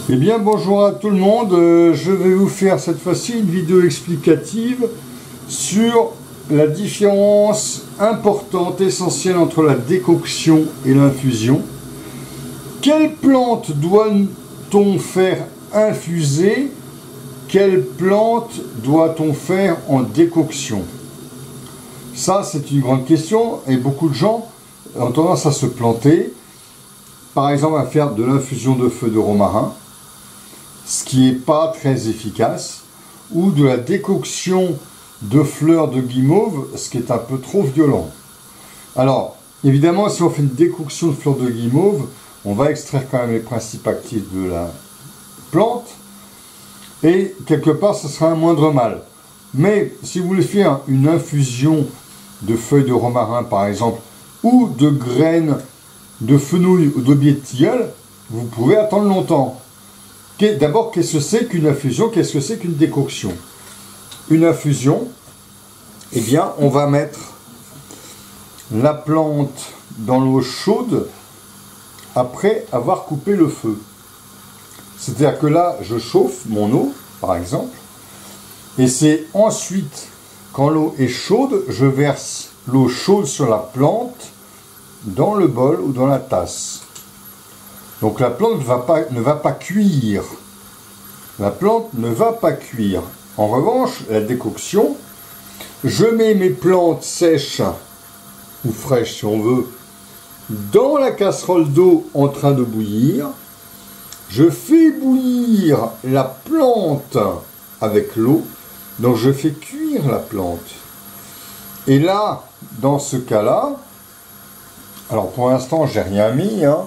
Eh bien bonjour à tout le monde, je vais vous faire cette fois-ci une vidéo explicative sur la différence importante, essentielle entre la décoction et l'infusion. Quelle plante doit-on faire infuser? Quelle plante doit-on faire en décoction? Ça c'est une grande question et beaucoup de gens ont tendance à se planter. Par exemple à faire de l'infusion de feu de romarin, ce qui n'est pas très efficace, ou de la décoction de fleurs de guimauve, ce qui est un peu trop violent. Alors, évidemment, si on fait une décoction de fleurs de guimauve, on va extraire quand même les principes actifs de la plante, et quelque part, ce sera un moindre mal. Mais si vous voulez faire une infusion de feuilles de romarin, par exemple, ou de graines de fenouil ou d'aubier de tilleul, vous pouvez attendre longtemps. D'abord, qu'est-ce que c'est qu'une infusion? Qu'est-ce que c'est qu'une décoction? Une infusion, eh bien, on va mettre la plante dans l'eau chaude après avoir coupé le feu. C'est-à-dire que là, je chauffe mon eau, par exemple, et c'est ensuite, quand l'eau est chaude, je verse l'eau chaude sur la plante dans le bol ou dans la tasse. Donc la plante ne va pas cuire. La plante ne va pas cuire. En revanche, la décoction, je mets mes plantes sèches ou fraîches si on veut dans la casserole d'eau en train de bouillir. Je fais bouillir la plante avec l'eau. Donc je fais cuire la plante. Et là, dans ce cas-là, alors pour l'instant, j'ai rien mis, hein.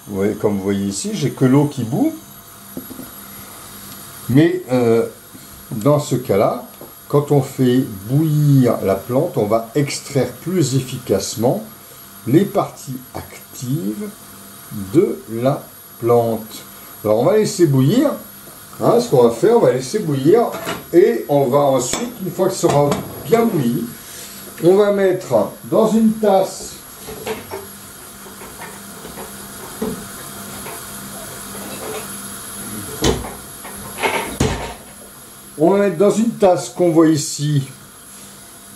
Vous voyez, comme vous voyez ici, j'ai que l'eau qui bout. Mais dans ce cas-là, quand on fait bouillir la plante, on va extraire plus efficacement les parties actives de la plante. Alors on va laisser bouillir. Hein, ce qu'on va faire, on va laisser bouillir. Et on va ensuite, une fois que ce sera bien bouilli, on va mettre dans une tasse on va mettre dans une tasse qu'on voit ici,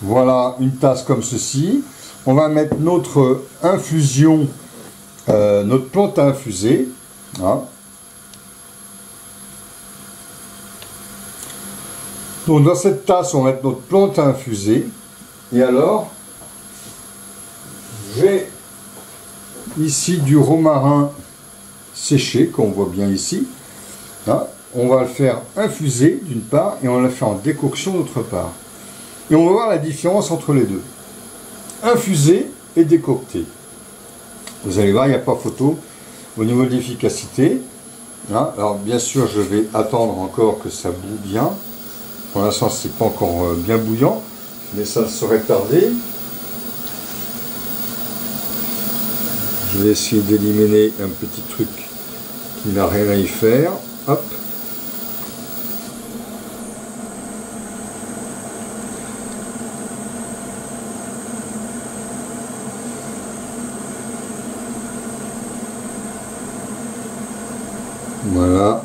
voilà, une tasse comme ceci. On va mettre notre infusion, notre plante à infuser. Hein. Donc dans cette tasse, on va mettre notre plante à infuser. Et alors, j'ai ici du romarin séché, qu'on voit bien ici. Hein. On va le faire infuser d'une part et on va le faire en décoction d'autre part. Et on va voir la différence entre les deux. Infuser et décocter. Vous allez voir, il n'y a pas photo au niveau de l'efficacité. Hein, alors bien sûr, je vais attendre encore que ça boue bien. Pour l'instant, ce n'est pas encore bien bouillant, mais ça ne saurait tarder. Je vais essayer d'éliminer un petit truc qui n'a rien à y faire. Hop. Voilà.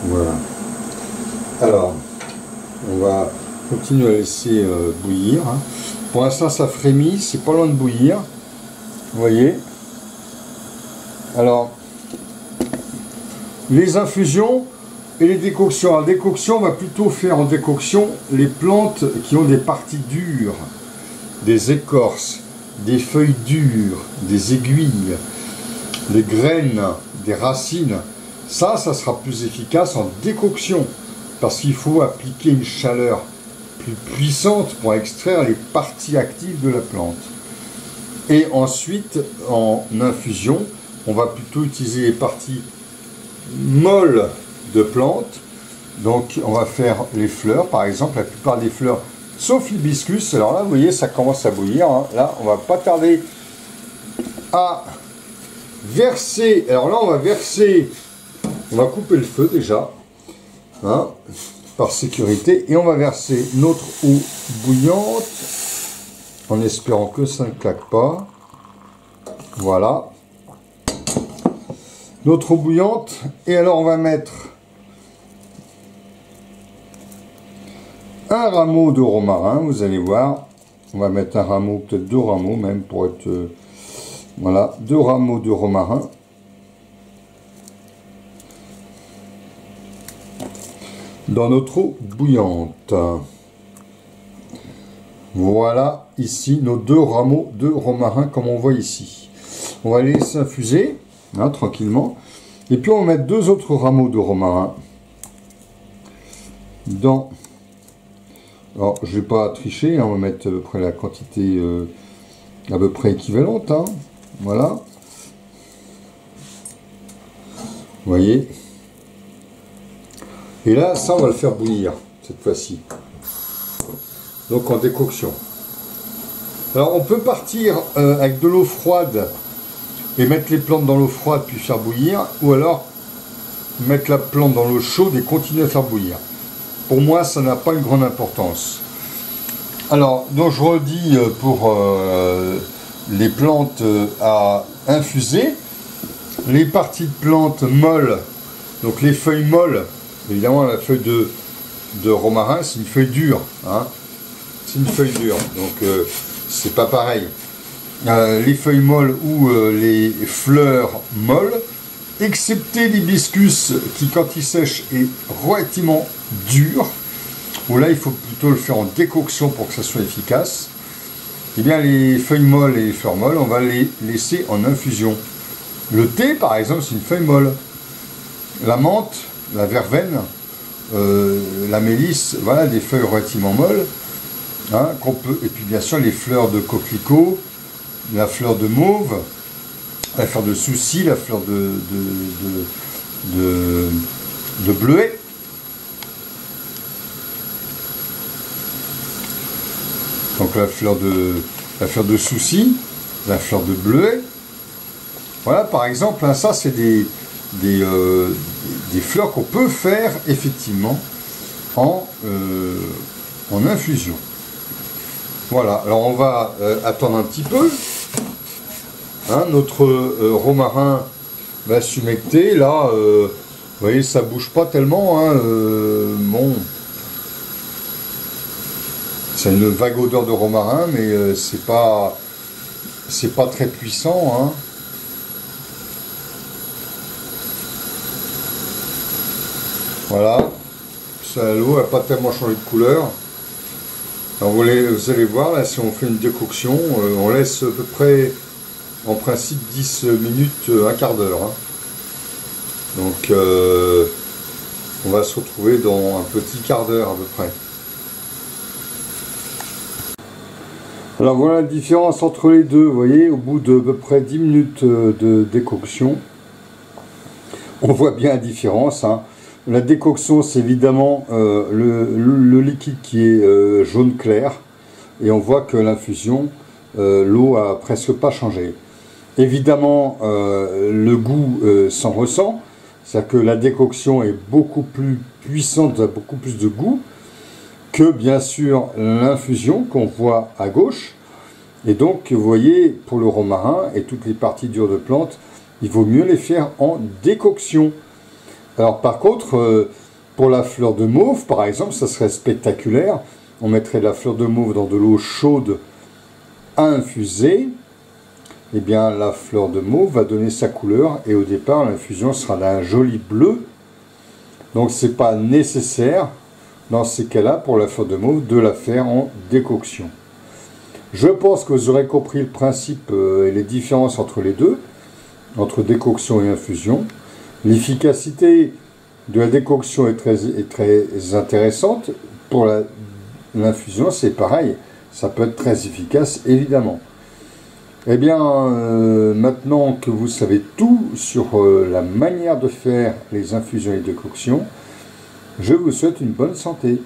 Voilà. Alors, on va continuer à laisser bouillir. Hein. Pour l'instant, ça frémit, c'est pas loin de bouillir. Vous voyez. Alors, les infusions et les décoctions. En décoction, on va plutôt faire en décoction les plantes qui ont des parties dures, des écorces, des feuilles dures, des aiguilles, des graines, des racines. Ça sera plus efficace en décoction, parce qu'il faut appliquer une chaleur plus puissante pour extraire les parties actives de la plante. Et ensuite, en infusion, on va plutôt utiliser les parties molles de plantes. Donc on va faire les fleurs, par exemple, la plupart des fleurs, sauf l'hibiscus. Alors là, vous voyez, ça commence à bouillir. Hein. Là, on va pas tarder à verser. Alors là, on va verser. On va couper le feu déjà, hein, par sécurité, et on va verser notre eau bouillante, en espérant que ça ne claque pas. Voilà. notre eau bouillante. Et alors on va mettre un rameau de romarin, vous allez voir. On va mettre un rameau, peut-être 2 rameaux même pour être... voilà, 2 rameaux de romarin. Dans notre eau bouillante. Voilà ici nos 2 rameaux de romarin comme on voit ici. On va les laisser infuser hein, tranquillement. Et puis on va mettre 2 autres rameaux de romarin dans... Alors je ne vais pas tricher, hein, on va mettre à peu près la quantité à peu près équivalente. Hein, voilà. Vous voyez. Et là, ça, on va le faire bouillir, cette fois-ci. Donc, en décoction. Alors, on peut partir avec de l'eau froide et mettre les plantes dans l'eau froide, puis faire bouillir. Ou alors, mettre la plante dans l'eau chaude et continuer à faire bouillir. Pour moi, ça n'a pas une grande importance. Alors, donc, je redis pour les plantes à infuser. Les parties de plantes molles, donc les feuilles molles, évidemment, la feuille de romarin, c'est une feuille dure. Hein. C'est une feuille dure, donc c'est pas pareil. Les feuilles molles ou les fleurs molles, excepté l'hibiscus qui, quand il sèche, est relativement dur, où là, il faut plutôt le faire en décoction pour que ça soit efficace. Eh bien, les feuilles molles et les fleurs molles, on va les laisser en infusion. Le thé, par exemple, c'est une feuille molle. La menthe, la verveine, la mélisse, voilà des feuilles relativement molles hein, qu'on peut. Et puis bien sûr les fleurs de coquelicot, la fleur de mauve, la fleur de souci, la fleur de bleuet. Donc la fleur de souci, la fleur de bleuet. Voilà par exemple, hein, ça c'est des fleurs qu'on peut faire effectivement en infusion. Voilà, alors on va attendre un petit peu. Hein, notre romarin va s'humecter. Là, vous voyez, ça bouge pas tellement. Hein, bon, c'est une vague odeur de romarin, mais c'est pas très puissant. Hein. Voilà, l'eau n'a pas tellement changé de couleur. Alors vous allez voir, là, si on fait une décoction, on laisse à peu près, en principe, 10 minutes, un quart d'heure. Hein. Donc, on va se retrouver dans un petit quart d'heure à peu près. Alors voilà la différence entre les deux, vous voyez, au bout de à peu près 10 minutes de décoction, on voit bien la différence. Hein. La décoction, c'est évidemment le liquide qui est jaune clair. Et on voit que l'infusion, l'eau a presque pas changé. Évidemment, le goût s'en ressent. C'est-à-dire que la décoction est beaucoup plus puissante, beaucoup plus de goût que bien sûr l'infusion qu'on voit à gauche. Et donc, vous voyez, pour le romarin et toutes les parties dures de plante, il vaut mieux les faire en décoction. Alors par contre, pour la fleur de mauve, par exemple, ça serait spectaculaire. On mettrait de la fleur de mauve dans de l'eau chaude à infuser. Eh bien, la fleur de mauve va donner sa couleur et au départ, l'infusion sera d'un joli bleu. Donc, ce n'est pas nécessaire, dans ces cas-là, pour la fleur de mauve, de la faire en décoction. Je pense que vous aurez compris le principe et les différences entre les deux, entre décoction et infusion. L'efficacité de la décoction est très intéressante. Pour l'infusion, c'est pareil. Ça peut être très efficace, évidemment. Eh bien, maintenant que vous savez tout sur la manière de faire les infusions et les décoctions, je vous souhaite une bonne santé.